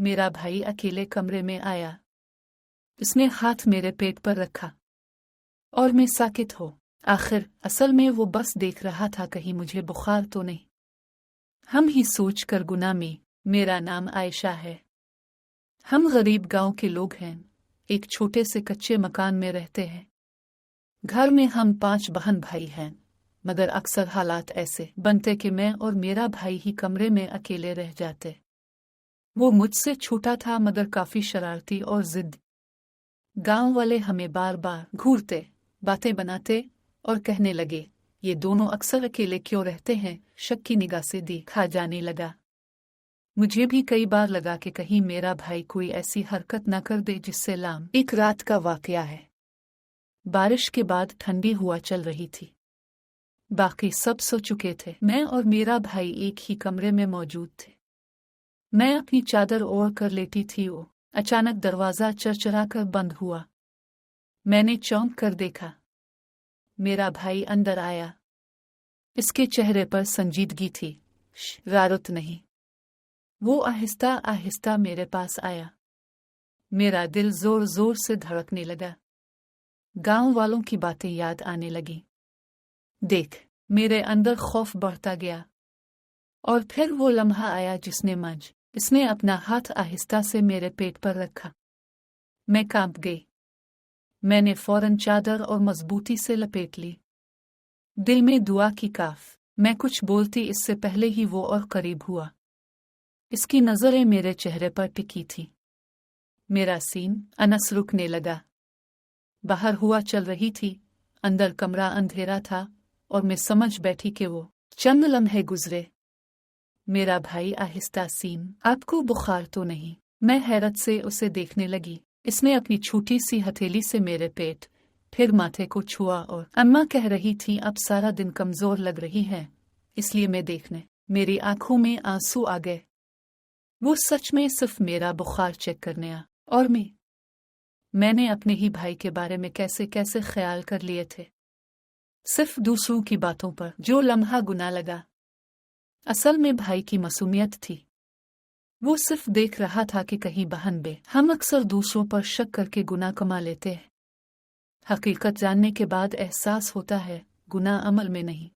मेरा भाई अकेले कमरे में आया। उसने हाथ मेरे पेट पर रखा और मैं साकित हो। आखिर असल में वो बस देख रहा था कहीं मुझे बुखार तो नहीं। हम ही सोच कर गुनाह में। मेरा नाम आयशा है। हम गरीब गांव के लोग हैं। एक छोटे से कच्चे मकान में रहते हैं। घर में हम 5 बहन भाई हैं, मगर अक्सर हालात ऐसे बनते कि मैं और मेरा भाई ही कमरे में अकेले रह जाते। वो मुझसे छोटा था मगर काफी शरारती और जिद्दी। गांव वाले हमें बार बार घूरते, बातें बनाते और कहने लगे, ये दोनों अक्सर अकेले क्यों रहते हैं। शक की निगाह से देखा जाने लगा। मुझे भी कई बार लगा कि कहीं मेरा भाई कोई ऐसी हरकत न कर दे जिससे लाम। एक रात का वाकया है। बारिश के बाद ठंडी हवा चल रही थी। बाकी सब सो चुके थे। मैं और मेरा भाई एक ही कमरे में मौजूद थे। मैं अपनी चादर ओढ़ कर लेटी थी। अचानक दरवाजा चरचरा कर बंद हुआ। मैंने चौंक कर देखा। मेरा भाई अंदर आया। इसके चेहरे पर संजीदगी थी, शरारत नहीं। वो आहिस्ता आहिस्ता मेरे पास आया। मेरा दिल जोर जोर से धड़कने लगा। गांव वालों की बातें याद आने लगी। देख, मेरे अंदर खौफ बढ़ता गया। और फिर वो लम्हा आया इसने अपना हाथ आहिस्ता से मेरे पेट पर रखा। मैं कांप गई। मैंने फौरन चादर और मजबूती से लपेट ली। दिल में दुआ की काफ। मैं कुछ बोलती इससे पहले ही वो और करीब हुआ। इसकी नजरें मेरे चेहरे पर टिकी थी। मेरा सीन अनस रुकने लगा। बाहर हुआ चल रही थी, अंदर कमरा अंधेरा था और मैं समझ बैठी कि वो चंद लम्हे गुजरे। मेरा भाई आहिस्ता सीन, आपको बुखार तो नहीं? मैं हैरत से उसे देखने लगी। इसने अपनी छोटी सी हथेली से मेरे पेट, फिर माथे को छुआ और अम्मा कह रही थी अब सारा दिन कमजोर लग रही है, इसलिए मैं देखने। मेरी आंखों में आंसू आ गए। वो सच में सिर्फ मेरा बुखार चेक करने आ और मैंने अपने ही भाई के बारे में कैसे कैसे ख्याल कर लिए थे, सिर्फ दूसरों की बातों पर। जो लम्हा गुनाह लगा, असल में भाई की मासूमियत थी। वो सिर्फ देख रहा था कि कहीं बहन बे। हम अक्सर दूसरों पर शक करके गुनाह कमा लेते हैं। हकीकत जानने के बाद एहसास होता है गुनाह अमल में नहीं,